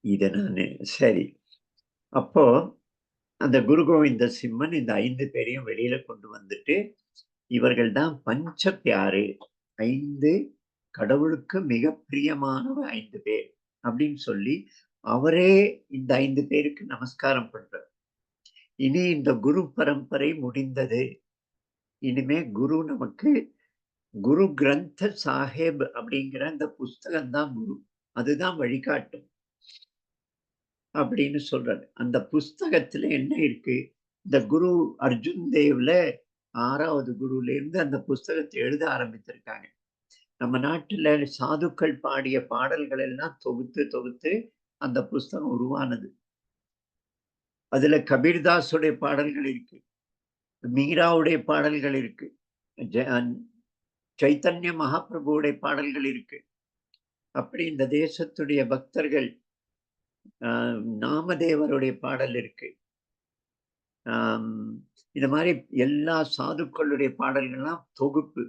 இத நானு சரி. அப்போ அந்த குரு கோவிந்த சிம்மன் இந்த 5 பேரையும் வெளியில கொண்டு வந்துட்டு, இவர்கள் தான் பஞ்ச பியாரே. 5 கடவுளுக்கு மிக பிரியமானவ 5 பேர். அப்படின்னு சொல்லி, அவரே இந்த 5 பேருக்கு நமஸ்காரம் பண்றார். இனி இந்த குரு பரம்பரை முடிந்தது. இனிமே குரு நமக்கு குரு கிரந்த சாஹிப் அப்படிங்கிற அந்த புஸ்தகம் தான் குரு. அதுதான் வழிகாட்டும். அப்படின்னு சொல்றாரு. அந்த புஸ்தகத்துல என்ன இருக்கு? இந்த குரு அர்ஜுன் தேவ்ல 6வது குருலேருந்து அந்த புஸ்தகத்த எழுத ஆரம்பித்திருக்காங்க. நம்ம நாட்டுல சாதுக்கள் பாடிய பாடல்கள் எல்லாம் தொகுத்து, தொகுத்து அந்த புஸ்தகம் உருவானது. அதுல கபீர்தாஸுடைய பாடல்கள் இருக்கு. மீராவுடைய பாடல்கள் இருக்கு. ஜ அன் சைத்தன்ய மகாபிரபுவுடைய பாடல்கள் இருக்கு. அப்படி இந்த தேசத்துடைய பக்தர்கள் நாமதேவருடைய பாடல் இருக்கு. இந்த மாரி எல்லா சாதுக்களுடைய பாடல்கள்லாம் தொகுப்பு.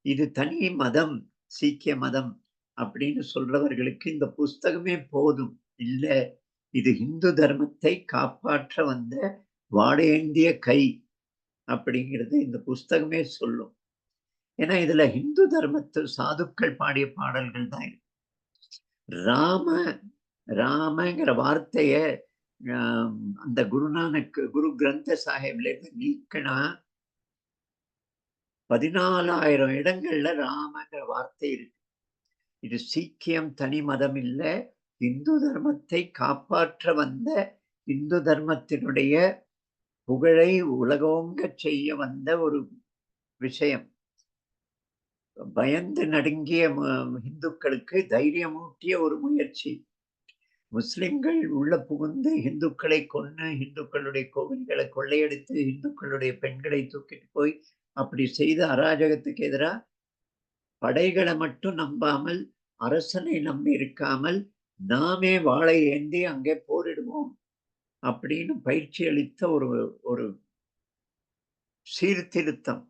இது தனி மதம், சீக்கிய மதம் அப்படின்னு சொல்றவர்களுக்கு இந்த புஸ்தகமே போதும். இல்ல, இது இந்து தர்மத்தை காப்பாற்ற வந்த வாடேந்திய கை அப்படிங்கிறது இந்த புஸ்தகமே சொல்லும். ஏன்னா இதுல இந்து தர்மத்து சாதுக்கள் பாடிய பாடல்கள் தான் இருக்கு. ராம ராமங்கிற வார்த்தைய அந்த குருநானக் குரு கிரந்த சாஹிப்ல இருந்து நீக்கினா 14,000 இடங்கள்ல ராமங்கிற வார்த்தை இருக்கு. இது சீக்கியம் தனி மதம் இல்ல. இந்து தர்மத்தை காப்பாற்ற வந்த இந்து தர்மத்தினுடைய புகழை உலகோங்கச் செய்ய வந்த ஒரு விஷயம். பயந்து நடுங்கிய இந்துக்களுக்கு தைரியமூட்டிய ஒரு முயற்சி. முஸ்லிம்கள் உள்ள புகுந்து இந்துக்களை கொன்னு, இந்துக்களுடைய கோவில்களை கொள்ளையடித்து, இந்துக்களுடைய பெண்களை தூக்கிட்டு போய் அப்படி செய்த அராஜகத்துக்கு எதிரா படைகளை மட்டும் நம்பாமல், அரசனை நம்பி இருக்காமல், நாமே வாளை ஏந்தி அங்கே போரிடுவோம் அப்படின்னு பயிற்சி அளித்த ஒரு ஒரு சீர்திருத்தம்.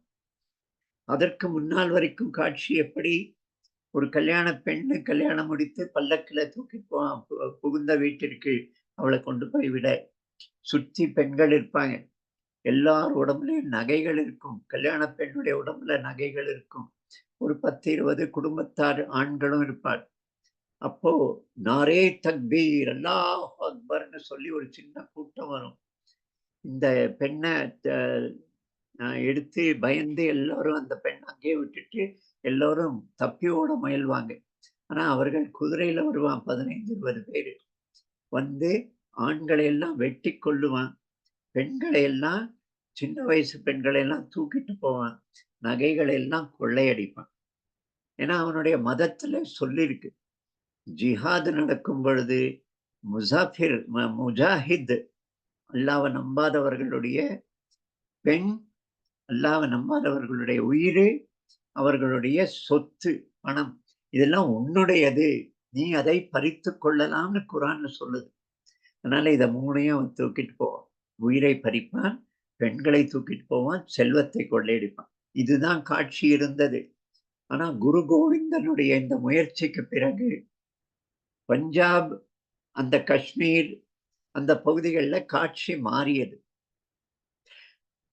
அதற்கு முன்னால் வரைக்கும் காட்சி எப்படி? ஒரு கல்யாண பெண்ணு கல்யாணம் முடித்து பல்லக்குல தூக்கி புகுந்த வீட்டிற்கு அவளை கொண்டு போய் விட, சுற்றி பெண்கள் இருப்பாங்க. எல்லார் உடம்புலயும் நகைகள் இருக்கும். கல்யாண பெண்ணுடைய உடம்புல நகைகள் இருக்கும். ஒரு 10, 20 குடும்பத்தார் ஆண்களும் இருப்பார். அப்போ நாரே தக்பீர், அல்லாஹ் அக்பர்ன்னு சொல்லி ஒரு சின்ன கூட்டம் வரும். இந்த பெண்ண எடுத்து பயந்து எல்லாரும் அந்த பெண்ண அங்கேயே விட்டுட்டு எல்லாரும் தப்பி ஓட முயல்வாங்க. ஆனா அவர்கள் குதிரையில வருவான் 15, 20 பேரு. வந்து ஆண்களை எல்லாம் வெட்டி கொல்லுவான். பெண்களை எல்லாம் சின்ன வயசு பெண்களை எல்லாம் தூக்கிட்டு போவான். நகைகளை எல்லாம் கொள்ளையடிப்பான். ஏன்னா அவனுடைய மதத்துல சொல்லியிருக்கு. ஜிஹாத் நடக்கும் பொழுது முஜாஹித் அல்லாஹ்வ நம்பாதவர்களுடைய பெண், அல்லாஹ்வ நம்பாதவர்களுடைய உயிரு, அவர்களுடைய சொத்து, பணம் இதெல்லாம் உன்னுடையது. நீ அதை பறித்துக் கொள்ளலாம்னு குர்ஆன்ல சொல்லுது. அதனால இத 3யும் அவன் தூக்கிட்டு போவான். உயிரை பறிப்பான், பெண்களை தூக்கிட்டு போவான், செல்வத்தை கொள்ளையடிப்பான். இதுதான் காட்சி இருந்தது. ஆனா குரு கோவிந்தனுடைய இந்த முயற்சிக்கு பிறகு பஞ்சாப், அந்த காஷ்மீர் அந்த பகுதிகள்ல காட்சி மாறியது.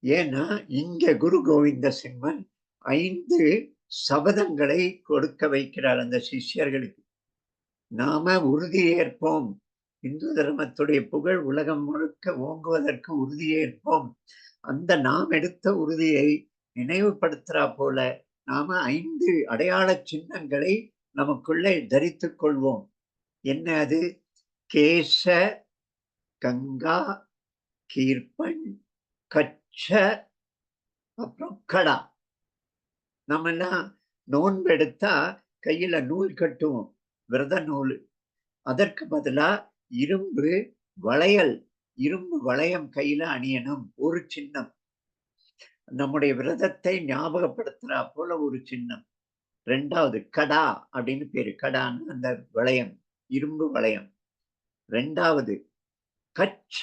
ஏன்னா இங்க குரு கோவிந்த சிம்மன் 5 சபதங்களை கொடுக்க வைக்கிறார் அந்த சிஷ்யர்களுக்கு. நாம உறுதியேற்போம். இந்து தர்மத்துடைய புகழ் உலகம் முழுக்க ஓங்குவதற்கு உறுதியேற்போம். அந்த நாம் எடுத்த உறுதியை நினைவுபடுத்துறா போல நாம 5 அடையாள சின்னங்களை நமக்குள்ளே தரித்துக் கொள்வோம். என்ன அது? கேச, கங்கா, கீர்ப்பன், கச்ச, அப்புறம் கடா. நம்ம எல்லாம் நோன்பு எடுத்தா கையில நூல் கட்டுவோம். விரத நூல். அதற்கு பதிலா இரும்பு வளையல், இரும்பு வளையம் கையில அணியணும். ஒரு சின்னம். நம்முடைய விரதத்தை ஞாபகப்படுத்துறா போல ஒரு சின்னம். 2வது கடா அப்படின்னு பேரு. கடான்னு அந்த வளையம். இரும்பு வளையம். 2வது கச்ச,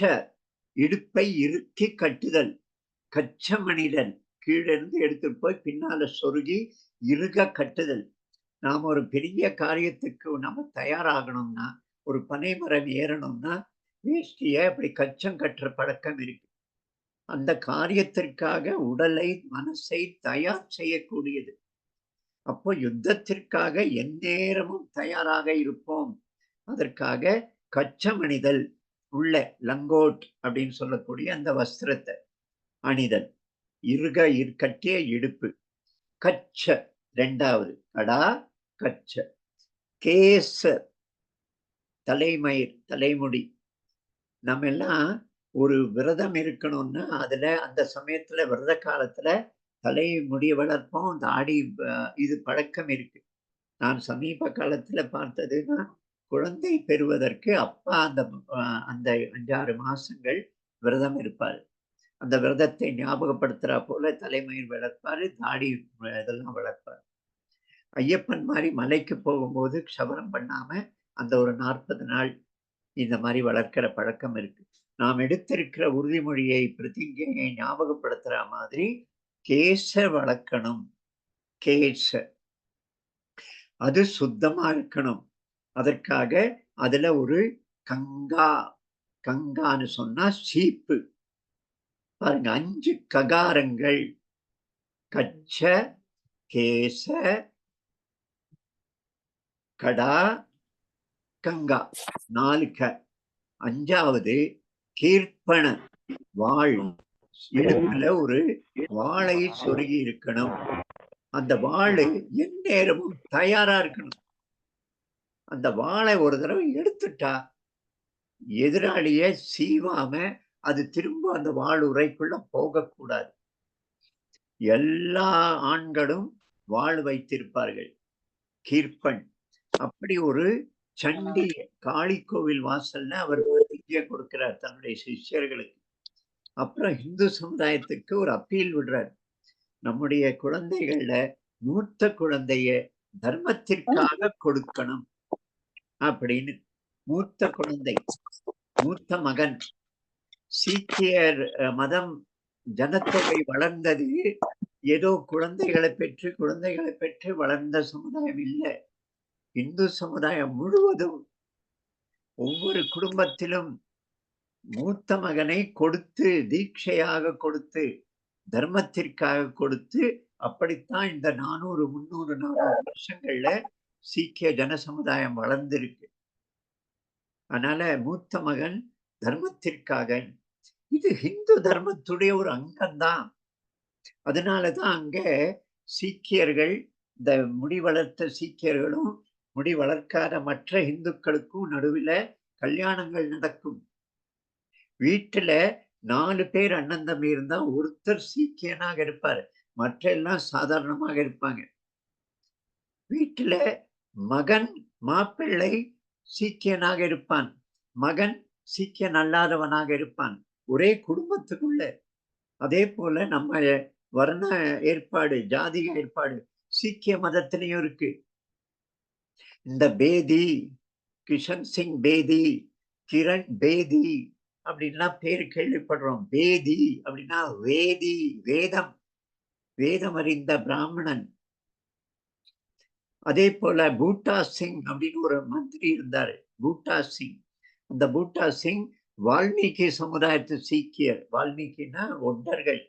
இடுப்பை இறுக்கி கட்டுதல். கச்ச மனிதன் கீழிருந்து எடுத்துட்டு போய் பின்னால சொருகி இறுக கட்டுதல். நாம ஒரு பெரிய காரியத்துக்கு நம்ம தயாராகணும்னா, ஒரு பனைமரம் ஏறணும்னா, வேஷ்டிய அப்படி கச்சம் கட்டுற பழக்கம் இருக்கு. அந்த காரியத்திற்காக உடலை, மனசை தயார் செய்யக்கூடியது. அப்போ யுத்தத்திற்காக எந்நேரமும் தயாராக இருப்போம். அதற்காக கச்சமணிதல் உள்ள லங்கோட் அப்படின்னு சொல்லக்கூடிய அந்த வஸ்திரத்த அணிதல். கட்டிய இடுப்பு. கச்ச 2வது. கடா, கச்ச. கேச தலைமயிர், தலைமுடி. நம்ம எல்லாம் ஒரு விரதம் இருக்கணும்னா, அதுல அந்த சமயத்துல விரத காலத்துல தலை முடிய வளர்ப்போம். தாடி இது பழக்கம் இருக்கு. நான் சமீப காலத்துல பார்த்ததுன்னா, குழந்தை பெறுவதற்கு அப்பா அந்த 5, 6 மாசங்கள் விரதம் இருப்பாரு. அந்த விரதத்தை ஞாபகப்படுத்துறா போல தலைமயிர் வளர்ப்பாரு, தாடி இதெல்லாம் வளர்ப்பாரு. ஐயப்பன் மாரி மலைக்கு போகும்போது க்ஷவரம் பண்ணாம, அந்த ஒரு 40 நாள் இந்த மாரி வளர்க்கிற பழக்கம் இருக்கு. நாம் எடுத்திருக்கிற உறுதிமொழியை, பிரதிஜையை ஞாபகப்படுத்துற மாதிரி கேச வளர்க்கணும். கேச. அது சுத்தமா இருக்கணும். அதற்காக அதுல ஒரு கங்கா, கங்கான்னு சொன்னா சீப்பு. பாருங்க 5 ககாரங்கள். கச்ச, கேச, கடா, கங்கா. 4 க. 5வது கீர்ப்பண, வாள். இடுப்புல ஒரு வாளை சொருகி இருக்கணும். அந்த வாளு எந்நேரமும் தயாரா இருக்கணும். அந்த வாளை ஒரு தடவை எடுத்துட்டா, எதிராளிய சீவாம அது திரும்ப அந்த வாள் உறைக்குள்ள போகக்கூடாது. எல்லா ஆண்களும் வாள் வைத்திருப்பார்கள். கீர்ப்பன். அப்படி ஒரு சண்டி காளி கோவில் வாசல்ல அவர் பிரதிஜை கொடுக்கிறார் தன்னுடைய சிஷ்யர்களுக்கு. அப்புறம் இந்து சமுதாயத்துக்கு ஒரு அப்பீல் விடுறார். நம்முடைய குழந்தைகள்ல மூத்த குழந்தைய தர்மத்திற்காக கொடுக்கணும் அப்படின்னு. மூத்த குழந்தை, மூத்த மகன். சீக்கியர் மதம் ஜனத்தொகை வளர்ந்தது ஏதோ குழந்தைகளை பெற்று வளர்ந்த சமுதாயம் இல்ல. இந்து சமுதாயம் முழுவதும் ஒவ்வொரு குடும்பத்திலும் மூத்த மகனை கொடுத்து, தீட்சையாக கொடுத்து, தர்மத்திற்காக கொடுத்து, அப்படித்தான் இந்த 400, 300, 400 வருஷங்கள்ல சீக்கிய ஜன சமுதாயம் வளர்ந்திருக்கு. அதனால மூத்த மகன் தர்மத்திற்காக. இது ஹிந்து தர்மத்துடைய ஒரு அங்கம் தான். அதனால தான் அங்க சீக்கியர்கள், இந்த முடி வளர்த்த சீக்கியர்களும், முடி வளர்க்காத மற்ற இந்துக்களுக்கும் நடுவில கல்யாணங்கள் நடக்கும். வீட்டுல 4 பேர் அண்ணன் தம்பி இருந்தா ஒருத்தர் சீக்கியனாக இருப்பாரு. மற்ற எல்லாம் சாதாரணமாக இருப்பாங்க. வீட்டுல மகன், மாப்பிள்ளை சீக்கியனாக இருப்பான். மகன் சீக்கியன் அல்லாதவனாக இருப்பான். ஒரே குடும்பத்துக்குள்ள. அதே போல நம்ம வர்ண ஏற்பாடு, ஜாதிக ஏற்பாடு சீக்கிய மதத்திலையும் இருக்கு. இந்த பேதி, கிஷன் சிங் பேதி, கிரண் பேதி அப்படின்லாம் பேர் கேள்விப்படுறோம். பேதி அப்படின்னா வேதி, வேதம், வேதம் அறிந்த பிராமணன். அதே போல பூட்டா சிங் அப்படின்னு ஒரு மந்திரி இருந்தாரு. பூட்டா சிங். அந்த பூட்டா சிங் வால்மீகி சமுதாயத்து சீக்கியர். வால்மீகின்னா ஒட்டர்கள்.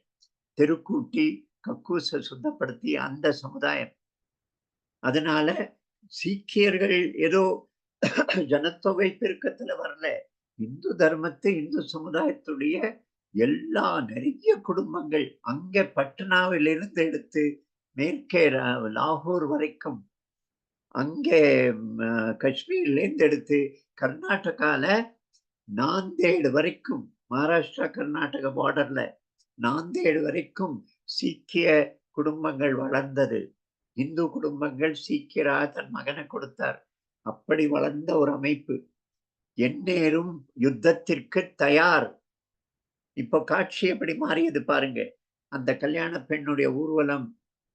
தெருக்கூட்டி, கக்கூச சுத்தப்படுத்தி அந்த சமுதாயம். அதனால சீக்கியர்கள் ஏதோ ஜனத்தொகை பெருக்கத்துல வரல. இந்து தர்மத்தை, இந்து சமுதாயத்துடைய எல்லா நிறைய குடும்பங்கள் அங்க பட்னாவிலிருந்து எடுத்து மேற்கே லாகூர் வரைக்கும், அங்கே காஷ்மீர்லேருந்து எடுத்து கர்நாடகால நாந்தேடு வரைக்கும், மகாராஷ்டிரா கர்நாடக பார்டர்ல நாந்தேடு வரைக்கும் சீக்கிய குடும்பங்கள் வளர்ந்தது. இந்து குடும்பங்கள் சீக்கியரா தன் மகனை கொடுத்தார். அப்படி வளர்ந்த ஒரு அமைப்பு. எந்நேரும் யுத்தத்திற்கு தயார். இப்போ காட்சி எப்படி மாறியது பாருங்க. அந்த கல்யாண பெண்ணுடைய ஊர்வலம்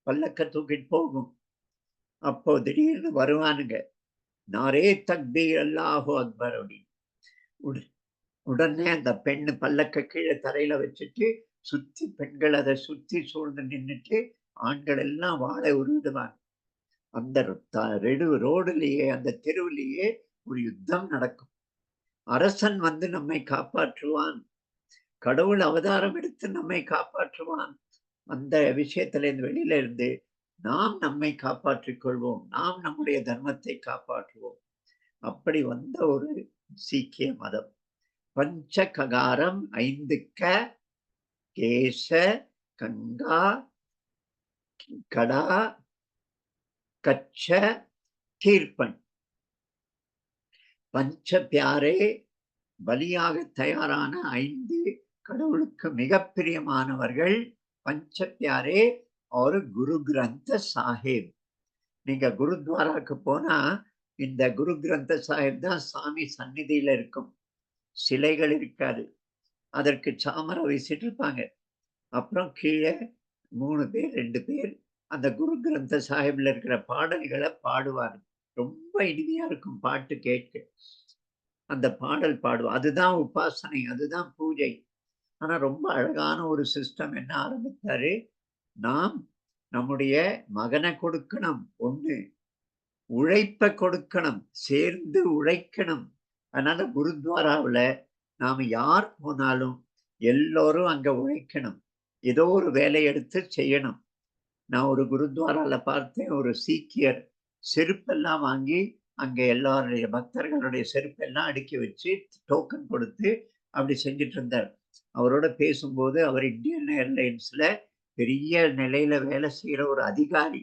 பல்லக்க தூக்கிட்டு போகும். அப்போ திடீர்னு வருவானுங்க. நாரே தக்பீர் அல்லாஹு அக்பர் அப்படின்னு. உடனே அந்த பெண்ணு பல்லக்க கீழே தரையில வச்சுட்டு சுத்தி பெண்கள் அதை சுத்தி சூழ்ந்து நின்னுட்டு ஆண்கள் எல்லாம் வாழை உருவிடுவாங்க. அந்த ரோடுலயே அந்த தெருவிலேயே ஒரு யுத்தம் நடக்கும். அரசன் வந்து நம்மை காப்பாற்றுவான். கடவுள் அவதாரம் எடுத்து நம்மை காப்பாற்றுவான். அந்த விஷயத்துல இருந்து வெளியில இருந்து நாம் நம்மை காப்பாற்றிக் கொள்வோம். நாம் நம்முடைய தர்மத்தை காப்பாற்றுவோம். அப்படி வந்த ஒரு சீக்கிய மதம். பஞ்ச ககாரம் 5 கேச, கங்கா, கடா, கச்ச, கீர்ப்பன். பஞ்ச பியாரே பலியாக தயாரான 5 கடவுளுக்கு மிகப் பிரியமானவர்கள். பஞ்ச பியாரே ஒரு குரு கிரந்த சாஹிப். நீங்க குருத்வாராக்கு போனா, இந்த குரு கிரந்த சாஹிப் தான் சாமி சந்நிதியில இருக்கும். சிலைகள் இருக்காது. அதற்கு சாமரம் வீசிட்டு இருப்பாங்க. அப்புறம் கீழ 3 பேர், 2 பேர் அந்த குரு கிரந்த சாஹிப்ல இருக்கிற பாடல்கள பாடுவாங்க. ரொம்ப இனிமையா இருக்கும் பாட்டு கேட்க. அந்த பாடல் பாடுவோம். அதுதான் உபாசனை, அதுதான் பூஜை. ஆனா ரொம்ப அழகான ஒரு சிஸ்டம் என்ன ஆரம்பித்தாரு, நாம் நம்முடைய மகன கொடுக்கணும் 1, உழைப்ப கொடுக்கணும், சேர்ந்து உழைக்கணும். அதனால குருத்வாராவுல நாம யார் போனாலும் எல்லோரும் அங்க உழைக்கணும். ஏதோ ஒரு வேலை எடுத்து செய்யணும். நான் ஒரு குருத்வாரால பார்த்தேன். ஒரு சீக்கியர் செருப்பெல்லாம் வாங்கி, அங்க எல்லாருடைய பக்தர்களுடைய செருப்பெல்லாம் அடுக்கி வச்சு, டோக்கன் கொடுத்து அப்படி செஞ்சுட்டு இருந்தார். அவரோட பேசும்போது, அவர் இந்தியன் ஏர்லைன்ஸ்ல பெரிய நிலையில வேலை செய்ற ஒரு அதிகாரி.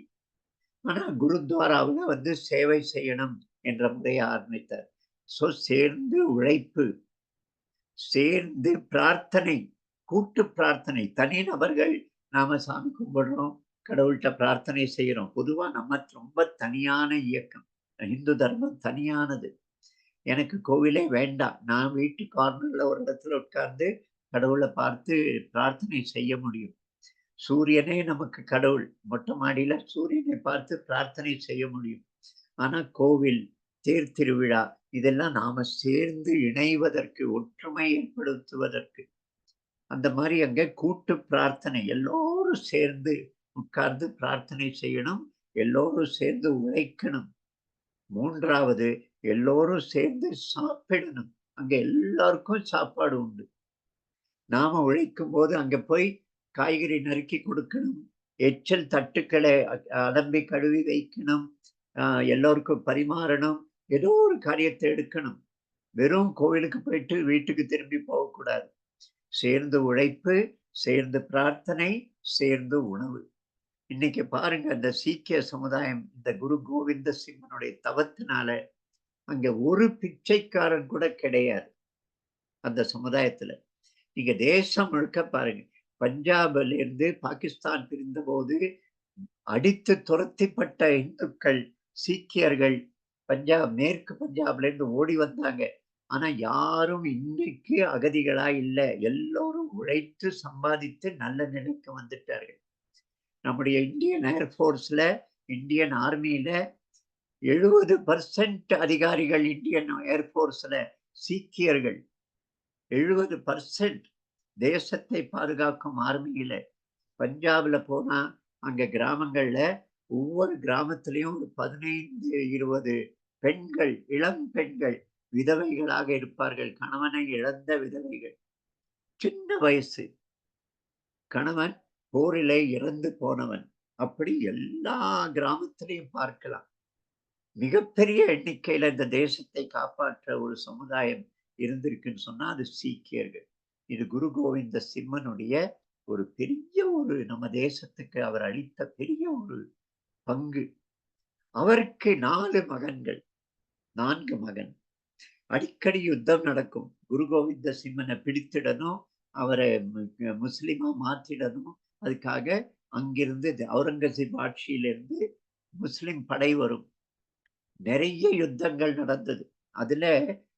ஆனா குருத்வாராவுல வந்து சேவை செய்யணும் என்ற முறைய ஆரம்பித்தார். சேர்ந்து உழைப்பு, சேர்ந்து பிரார்த்தனை, கூட்டு பிரார்த்தனை. தனி நபர்கள் நாம சாமி கும்பிடுறோம், கடவுள்ட்ட பிரார்த்தனை செய்றோம். பொதுவா நம்ம ரொம்ப தனியான இயக்கம். இந்து தர்மம் தனியானது. எனக்கு கோவிலே வேண்டாம். நான் வீட்டு கார்னர்ல ஒரு இடத்துல உட்கார்ந்து கடவுள பார்த்து பிரார்த்தனை செய்ய முடியும். சூரியனே நமக்கு கடவுள். மொட்டை மாடியில சூரியனை பார்த்து பிரார்த்தனை செய்ய முடியும். ஆனா கோவில், தேர் திருவிழா இதெல்லாம் நாம சேர்ந்து இணைவதற்கு, ஒற்றுமை ஏற்படுத்துவதற்கு. அந்த மாரி அங்க கூட்டு பிரார்த்தனை. எல்லோரும் சேர்ந்து உட்கார்ந்து பிரார்த்தனை செய்யணும். எல்லோரும் சேர்ந்து உழைக்கணும். 3வது எல்லோரும் சேர்ந்து சாப்பிடணும். அங்க எல்லாருக்கும் சாப்பாடு உண்டு. நாம உழைக்கும்போது அங்க போய் காய்கறி நறுக்கி கொடுக்கணும். எச்சல் தட்டுக்கள அலம்பி கழுவி வைக்கணும். எல்லோருக்கும் பரிமாறணும். ஏதோ ஒரு காரியத்த எடுக்கணும். வெறும் கோவிலுக்கு போயிட்டு வீட்டுக்கு திரும்பி போகக்கூடாது. சேர்ந்து உழைப்பு, சேர்ந்து பிரார்த்தனை, சேர்ந்து உணவு. இன்னைக்கு பாருங்க இந்த சீக்கிய சமுதாயம் இந்த குரு கோவிந்த சிங்கனுடைய தவத்தினால அங்க ஒரு பிச்சைக்காரன் கூட கிடையாது. அந்த சமுதாயத்துல. நீங்க தேசம் முழுக்க பாருங்க. பஞ்சாப்ல இருந்து பாகிஸ்தான் பிரிந்தபோது அடித்து துரத்திப்பட்ட இந்துக்கள், சீக்கியர்கள் மேற்கு பஞ்சாப்ல இருந்து ஓடி வந்தாங்க. ஆனா யாரும் இன்னைக்கு அகதிகளா இல்ல. எல்லோரும் உழைத்து சம்பாதித்து நல்ல நிலைக்கு வந்துட்டார்கள். நம்முடைய இந்தியன் ஏர் ஃபோர்ஸ்ல, இந்தியன் ஆர்மியில 70% அதிகாரிகள் இந்தியன் ஏர் ஃபோர்ஸ்ல சீக்கியர்கள். 70% தேசத்தை பாதுகாக்கும் ஆர்மியில. பஞ்சாப்ல போனா, அங்க கிராமங்கள்ல ஒவ்வொரு கிராமத்திலயும் ஒரு 15, 20 பெண்கள், இளம் பெண்கள் விதவைகளாக இருப்பார்கள். கணவனை இழந்த விதவைகள். சின்ன வயசு. கணவன் போரிலே இறந்து போனவன். அப்படி எல்லா கிராமத்திலையும் பார்க்கலாம். மிகப்பெரிய எண்ணிக்கையில இந்த தேசத்தை காப்பாற்ற ஒரு சமுதாயம் இருந்திருக்குன்னு சொன்னா, அது சீக்கியர்கள். இது குரு கோவிந்த சிம்மனுடைய ஒரு பெரிய ஒரு நம்ம தேசத்துக்கு அவர் அளித்த பெரிய ஒரு பங்கு. அவருக்கு 4 மகன்கள். 4 மகன். அடிக்கடி யுத்தம் நடக்கும். குரு கோவிந்த சிம்மன பிடித்திடணும். அவர முஸ்லிமா மாற்றிடணும். அதுக்காக அங்கிருந்து அவுரங்கசீப் ஆட்சியிலிருந்து முஸ்லிம் படை வரும். நிறைய யுத்தங்கள் நடந்தது. அதுல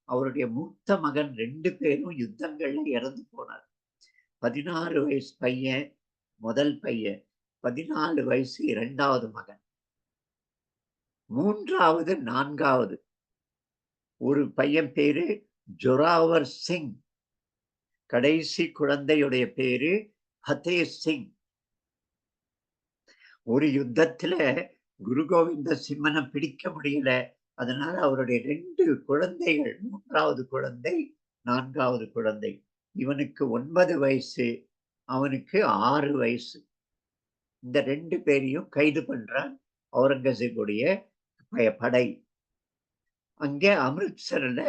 அவருடைய மூத்த மகன் 2 பேரும் யுத்தங்கள்ல இறந்து போனார். 16 வயசு பையன் முதல் பையன். 14 வயசு 2வது மகன். 3வது, 4வது ஒரு பையன் பேரு ஜொராவர் சிங். கடைசி குழந்தையுடைய பேரு ஃபதே சிங். ஒரு யுத்தத்துல குரு கோவிந்த சிம்மனை பிடிக்க முடியல. அதனால அவருடைய 2 குழந்தைகள், 3வது குழந்தை, 4வது குழந்தை. இவனுக்கு 9 வயசு, அவனுக்கு 6 வயசு. இந்த 2 பேரையும் கைது பண்றான் அவுரங்கசீபுடைய படை. அங்கே அமிர்தசர்ல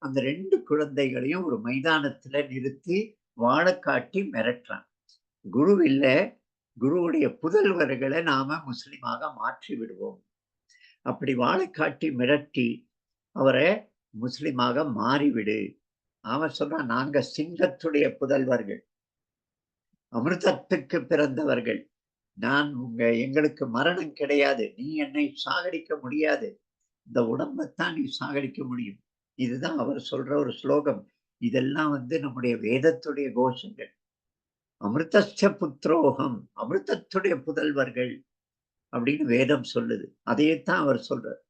அந்த 2 குழந்தைகளையும் ஒரு மைதானத்துல நிறுத்தி வாழக் காட்டி மிரட்டுறான். குரு இல்ல, குருவுடைய புதல்வர்களை நாம முஸ்லிமாக மாற்றி விடுவோம். அப்படி வாழக் காட்டி மிரட்டி அவரை முஸ்லிமாக மாறிவிடு. அவன் சொல்றான், நாங்க சிங்கத்துடைய புதல்வர்கள், அமிர்தத்துக்கு பிறந்தவர்கள். எங்களுக்கு மரணம் கிடையாது. நீ என்னை சாகடிக்க முடியாது. இந்த உடம்பைத்தான் நீ சாகடிக்க முடியும். இதுதான் அவர் சொல்ற ஒரு ஸ்லோகம். இதெல்லாம் நம்முடைய வேதத்துடைய கோஷங்கள். அமிர்தஸ்ய புத்ரோகம், அமிர்தத்துடைய புதல்வர்கள் அப்படின்னு வேதம் சொல்லுது. அதையத்தான் அவர் சொல்றார்.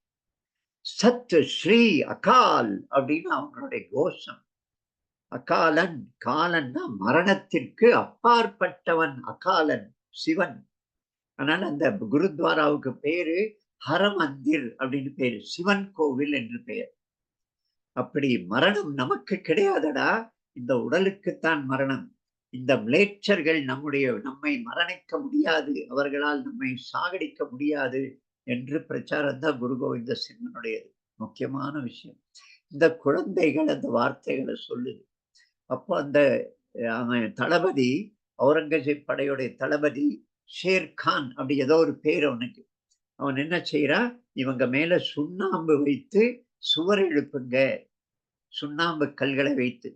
சத் ஸ்ரீ அகால் அப்படின்னு அவங்களுடைய கோஷம். அகாலன், காலன்னா மரணத்திற்கு அப்பாற்பட்டவன் அகாலன், சிவன். அதனால அந்த குருத்வாராவுக்கு பேரு ஹரமந்திர் அப்படின்னு பேரு, சிவன் கோவில் என்று பெயர். அப்படி மரணம் நமக்கு கிடையாதடா, இந்த உடலுக்குத்தான் மரணம். இந்த மிலேச்சர்கள் நம்மை மரணிக்க முடியாது, அவர்களால் நம்மை சாகடிக்க முடியாது என்று பிரச்சாரம் தான் குரு கோவிந்த சிம்மனுடையது. முக்கியமான விஷயம். இந்த குழந்தைகள் அந்த வார்த்தைகளை சொல்லுது. அப்போ அந்த அவன் தளபதி, அவுரங்கசீப் படையுடைய தளபதி ஷேர்கான் அப்படி ஏதோ ஒரு பேர் அவனுக்கு. அவன் என்ன செய்யறான், இவங்க மேல சுண்ணாம்பு வைத்து சுவர் எழுப்புங்க, சுண்ணாம்பு கல்களை வைத்து.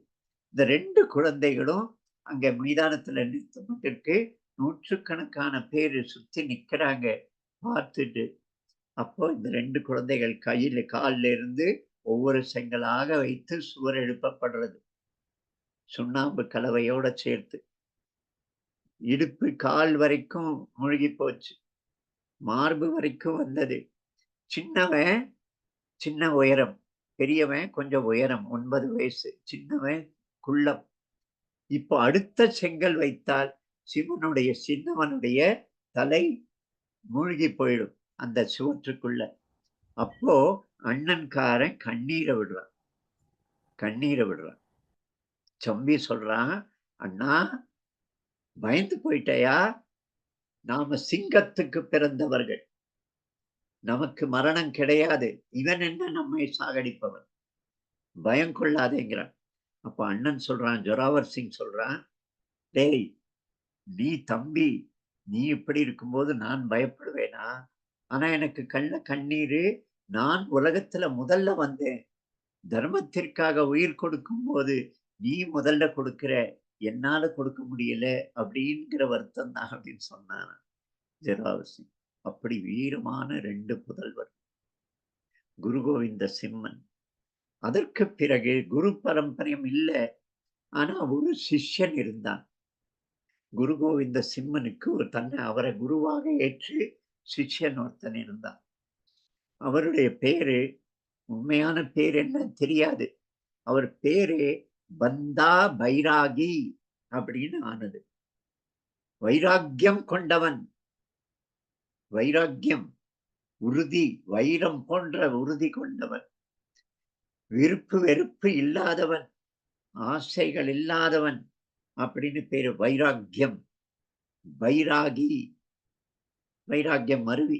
இந்த 2 குழந்தைகளும் அங்க மைதானத்துல நிறுத்தப்பட்டிருக்கு. நூற்றுக்கணக்கான பேரு சுத்தி நிக்கிறாங்க பார்த்துட்டு. அப்போ இந்த 2 குழந்தைகள் கையில கால்ல இருந்து ஒவ்வொரு செங்கலாக வைத்து சுவர் எழுப்பப்படுறது, சுண்ணாம்பு கலவையோட சேர்த்து. இடுப்பு கால் வரைக்கும் மூழ்கி போச்சு, மார்பு வரைக்கும் வந்தது. சின்னவன் சின்ன உயரம், பெரியவன் கொஞ்சம் உயரம், 9 வயசு. சின்னவன் குள்ளம். இப்போ அடுத்த செங்கல் வைத்தால் சின்னவனுடைய தலை மூழ்கி போயிடும் அந்த சுவற்றுக்குள்ள. அப்போ அண்ணன்காரன் கண்ணீரை விடுறான். தம்பி சொல்றான், அண்ணா பயந்து போயிட்டயா? நாம சிங்கத்துக்கு பிறந்தவர்கள், நமக்கு மரணம் கிடையாது. இவன் என்ன நம்மை சாகடிப்பவன், பயம் கொள்ளாதேங்கிறான். அப்ப அண்ணன் சொல்றான், ஜொராவர் சிங் சொல்றான், டேய் நீ தம்பி, நீ இப்படி இருக்கும்போது நான் பயப்படுவேனா? ஆனா எனக்கு கண்ணீரு. நான் உலகத்துல முதல்ல வந்தேன். தர்மத்திற்காக உயிர் கொடுக்கும் போது நீ முதல்ல கொடுக்கிற, என்னால கொடுக்க முடியல அப்படிங்கிற வருத்தம் தான் அப்படின்னு சொன்னான் ஜொராவர் சிங். அப்படி வீரமான 2 புதல்வர் குரு கோவிந்த சிம்மன். அதற்கு பிறகு குரு பரம்பரையும் இல்ல, ஆனா ஒரு சிஷ்யன் இருந்தான். குரு கோவிந்த சிம்மனுக்கு அவரை குருவாக ஏற்று சிஷ்யன் ஒருத்தன் இருந்தான். அவருடைய பேரு, உண்மையான பேர் என்ன தெரியாது. அவர் பேரு பந்தா பைராகி அப்படின்னு ஆனது. வைராக்கியம் கொண்டவன், வைராக்கியம், உறுதி, வைரம் போன்ற உறுதி கொண்டவன், விருப்பு வெறுப்பு இல்லாதவன், ஆசைகள் இல்லாதவன் அப்படின்னு பேரு. வைராக்கியம், பைராகி, வைராக்கியம் மருவி.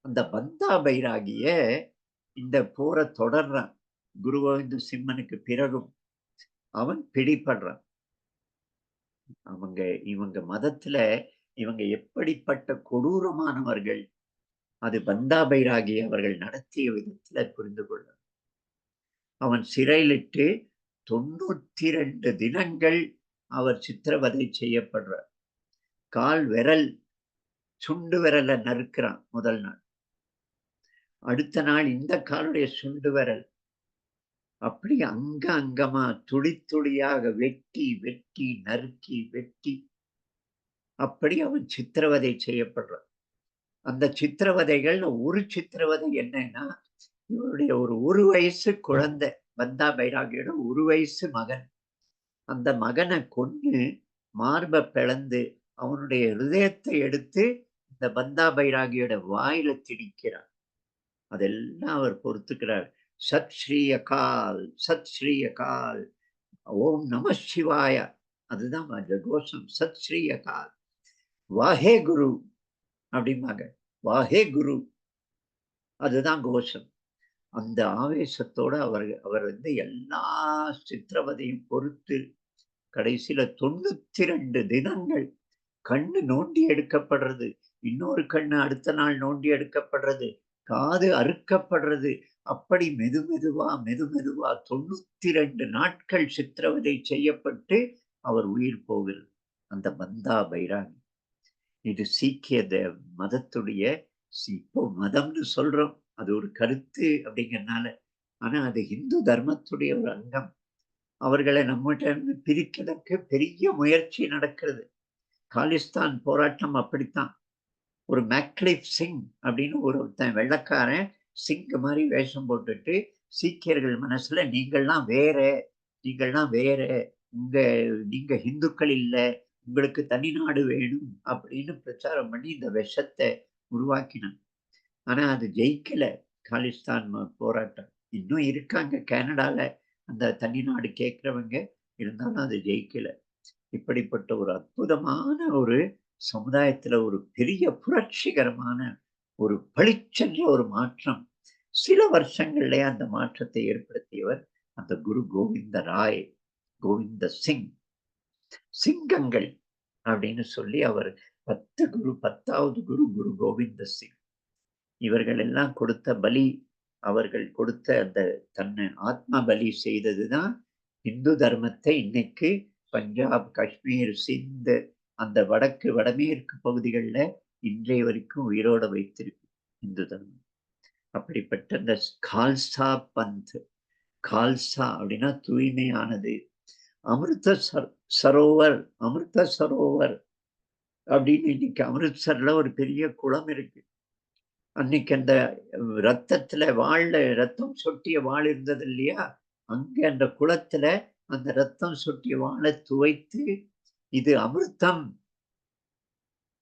அந்த பந்தா பைராகிய இந்த போரை தொடர்றான் குரு கோவிந்த சிம்மனுக்கு பிறகும். அவன் பிடிபடுறான். இவங்க மதத்துல இவங்க எப்படிப்பட்ட கொடூரமானவர்கள், அது பந்தா பைராகி அவர்கள் நடத்திய விதத்துல புரிந்து கொள்ள. அவன் சிறையிலிட்டு 92 தினங்கள் அவர் சித்திரவதை செய்யப்படுறார். கால் விரல், சுண்டு விரலை நறுக்கிறான் முதல் நாள். அடுத்த நாள் இந்த காலுடைய சுண்டு விரல் அப்படி அங்கமா துளி துளியாக வெட்டி நறுக்கி அப்படி அவன் சித்திரவதை செய்யப்படுறான். அந்த சித்திரவதைகள் ஒரு சித்திரவதை என்னன்னா, இவருடைய ஒரு வயசு குழந்தை, பந்தா பைராகியோட 1 வயசு மகன். அந்த மகனை கொன்னு மார்பை பிளந்து அவனுடைய ஹிருதயத்தை எடுத்து இந்த பந்தா பைராகியோட வாயில திணிக்கிறார். அதெல்லாம் அவர் பொறுத்துக்கிறார். சத் ஸ்ரீ அகால், சத் ஸ்ரீ அகால், ஓம் நம சிவாய. அதுதான் அந்த கோஷம். சத் ஸ்ரீ அகால், வாஹே குரு அப்படிம்பாங்க. வாஹே குரு, அதுதான் கோஷம். அந்த ஆவேசத்தோட அவர் வந்து எல்லா சித்திரவதையும் பொறுத்து கடைசியில 92 தினங்கள் கண்ணு நோண்டி எடுக்கப்படுறது, இன்னொரு கண்ணு அடுத்த நாள் நோண்டி எடுக்கப்படுறது, காது அறுக்கப்படுறது, அப்படி மெதுமெதுவா மெதுமெதுவா 92 நாட்கள் சித்திரவதை செய்யப்பட்டு அவர் உயிர் போகிறது. அந்த பந்தா பைராகி. இது சீக்கிய மதத்துடைய இப்போ மதம்னு சொல்றோம். அது ஒரு கருத்து அப்படிங்கிறனால. ஆனா அது இந்து தர்மத்துடைய ஒரு அங்கம். அவர்களை நம்மகிட்ட இருந்து பிரிக்கிறதுக்கு பெரிய முயற்சி நடக்கிறது. காலிஸ்தான் போராட்டம் அப்படித்தான். ஒரு மேக்லிஃப் சிங் அப்படின்னு ஒருத்தன் வெள்ளைக்காரன் சிங் மாதிரி வேஷம் போட்டுட்டு சீக்கியர்கள் மனசுல நீங்கள்லாம் வேற, நீங்கள்லாம் வேற, உங்க நீங்க இந்துக்கள் இல்ல, உங்களுக்கு தனி நாடு வேணும் அப்படின்னு பிரச்சாரம் பண்ணி இந்த விஷத்தை உருவாக்கினான். ஆனா அது ஜெயிக்கல. காலிஸ்தான் போராட்டம் இன்னும் இருக்காங்க கனடால அந்த தனி நாடு கேட்கிறவங்க. இருந்தாலும் அது ஜெயிக்கல. இப்படிப்பட்ட ஒரு அற்புதமான ஒரு சமுதாயத்துல ஒரு பெரிய புரட்சிகரமான ஒரு பளிச்சென்ற ஒரு மாற்றம் சில வருஷங்கள்லயே அந்த மாற்றத்தை ஏற்படுத்தியவர் அந்த குரு கோவிந்த ராய், கோவிந்த சிங். சிங்கங்கள் அப்படின்னு சொல்லி அவர் 10வது குரு குரு கோவிந்த சிங். இவர்கள் எல்லாம் கொடுத்த பலி, அவர்கள் கொடுத்த அந்த தன்னை ஆத்ம பலி செய்ததுதான் இந்து தர்மத்தை இன்னைக்கு பஞ்சாப், காஷ்மீர், சிந்த், அந்த வடக்கு வடமேற்கு பகுதிகளில் இன்றைய வரைக்கும் உயிரோட வைத்திருக்கு இந்து தர்மம். அப்படிப்பட்ட இந்த கால்சா பந்த், கால்சா அப்படின்னா தூய்மையானது. அமிர்த சரோவர், அமிர்த சரோவர் அப்படின்னு இன்னைக்கு அமிர்த்சர்ல ஒரு பெரிய குளம் இருக்கு. அன்னைக்கு அந்த ரத்தத்துல வாள்ல ரத்தம் சொட்டிய வாள் இருந்தது இல்லையா? அங்க அந்த குளத்துல அந்த ரத்தம் சொட்டிய வாளை துவைத்து, இது அமிர்தம்,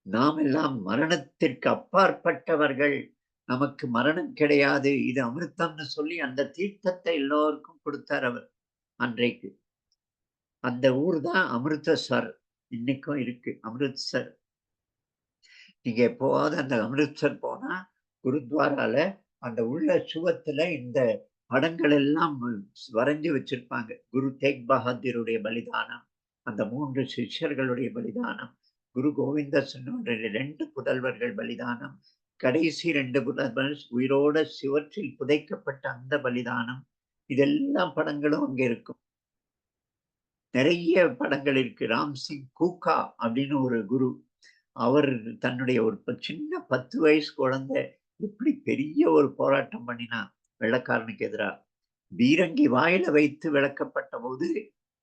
நாம் எல்லாம் மரணத்திற்கு அப்பாற்பட்டவர்கள், நமக்கு மரணம் கிடையாது, இது அமிர்தம்னு சொல்லி அந்த தீர்த்தத்தை எல்லோருக்கும் கொடுத்தார் அவர் அன்றைக்கு. அந்த ஊர் தான் அமிர்தசர். இன்னைக்கும் இருக்கு அமிர்த்சர். நீங்க எப்போவாவது அந்த அமிர்த்சர் போனா குருத்வாரால அந்த உள்ள சுவத்துல இந்த படங்கள் எல்லாம் வரைஞ்சு வச்சிருப்பாங்க. குரு தேக் பகதூருடைய பலிதானம், அந்த 3 சிஷ்யர்களுடைய பலிதானம், குரு கோவிந்த சிங்கனுடைய 2 புதல்வர்கள் பலிதானம், கடைசி 2 புதல்வர்கள் உயிரோட சுவற்றில் புதைக்கப்பட்ட அந்த பலிதானம், இதெல்லாம் படங்களும் அங்க இருக்கும். நிறைய படங்கள் இருக்கு. ராம்சிங் கூகா அப்படின்னு ஒரு குரு. அவர் தன்னுடைய ஒரு சின்ன 10 வயசு குழந்தை எப்படி பெரிய ஒரு போராட்டம் பண்ணினா வெள்ளைக்காரனுக்கு எதிரா. பீரங்கி வாயில வைத்து விளக்கப்பட்ட போது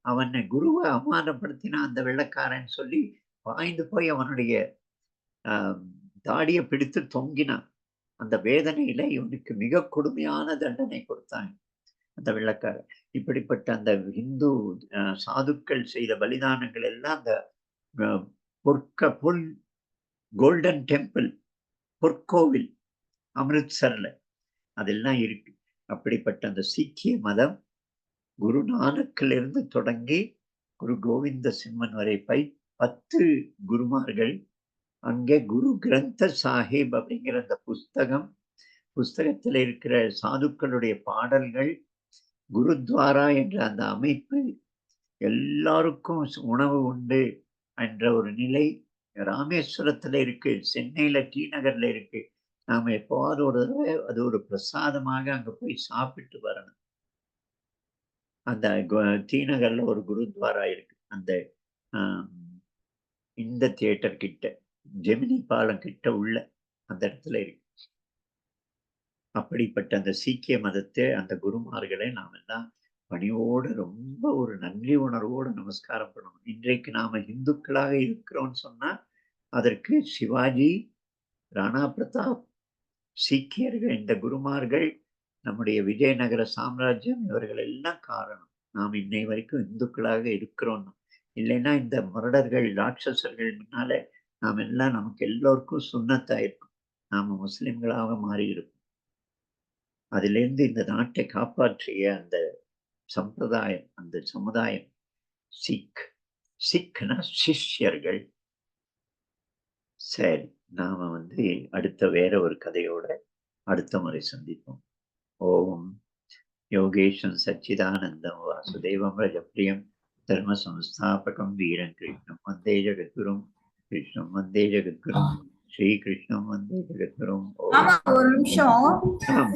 அவனை குருவை அவமானப்படுத்தினா அந்த வெள்ளைக்காரன் சொல்லி பாய்ந்து போய் அவனுடைய தாடியை பிடித்து தொங்கினான். அந்த வேதனையில இவனுக்கு மிக கொடுமையான தண்டனை கொடுத்தாங்க அந்த வெள்ளைக்காரன். இப்படிப்பட்ட அந்த இந்து சாதுக்கள் செய்த பலிதானங்கள் எல்லாம் அந்த பொன் கோல்டன் டெம்பிள், பொற்கோவில் அமிர்த்சர்ல அதெல்லாம் இருக்கு. அப்படிப்பட்ட அந்த சீக்கிய மதம் குரு நானக்கிலிருந்து தொடங்கி குரு கோவிந்த சிம்மன் வரை 10 குருமார்கள். அங்கே குரு கிரந்த சாஹிப் அப்படிங்கிற அந்த புஸ்தகத்தில் இருக்கிற சாதுக்களுடைய பாடல்கள், குருத்வாரா என்ற அந்த அமைப்பு, எல்லாருக்கும் உணவு உண்டு என்ற ஒரு நிலை ராமேஸ்வரத்துல இருக்கு, சென்னையில டி நகர்ல இருக்கு. நாம எப்போவாவது ஒரு தடவை அது ஒரு பிரசாதமாக அங்க போய் சாப்பிட்டு வரணும். அந்த டி நகர்ல ஒரு குருத்வாரா இருக்கு. அந்த இந்த தியேட்டர் கிட்ட, ஜெமினி பாலம் கிட்ட உள்ள அந்த இடத்துல இருக்கு. அப்படிப்பட்ட அந்த சீக்கிய மதத்தை அந்த குருமார்களை நாம் எல்லாம் பணியோடு ரொம்ப ஒரு நன்றி உணர்வோடு நமஸ்காரம் பண்ணணும். இன்றைக்கு நாம இந்துக்களாக இருக்கிறோம்னு சொன்னா அதற்கு சிவாஜி, ராணா பிரதாப், சீக்கியர்கள், இந்த குருமார்கள், நம்முடைய விஜயநகர சாம்ராஜ்யம், இவர்கள் எல்லாம் காரணம். நாம் இன்னை வரைக்கும் இந்துக்களாக இருக்கிறோம். இல்லைன்னா இந்த முரடர்கள், ராட்சசர்கள் முன்னால நாம் எல்லாம் நமக்கு எல்லோருக்கும் சுன்னத்தாயிருக்கும். நாம முஸ்லிம்களாக மாறியிருக்கும். அதிலிருந்து இந்த நாட்டை காப்பாற்றிய அந்த சம்பிரதாயம், அந்த சமுதாயம் சிக். சிக்னா சிஷ்யர்கள். சரி, நாம அடுத்த வேற ஒரு கதையோட அடுத்த முறை சந்திப்போம். ஓம் யோகேஷம் சச்சிதானந்தம் வாசுதேவம் ரஜப்ரியம் தர்ம சம்ஸ்தாபகம் வீரம் கிருஷ்ணம் வந்தே ஜெகத்குரும். கிருஷ்ணம் வந்தே ஜெகத்குரும். ஸ்ரீ கிருஷ்ணம் வந்தே ஜெகத்குரும். ஆமா, ஒரு நிமிஷம். ஆம்.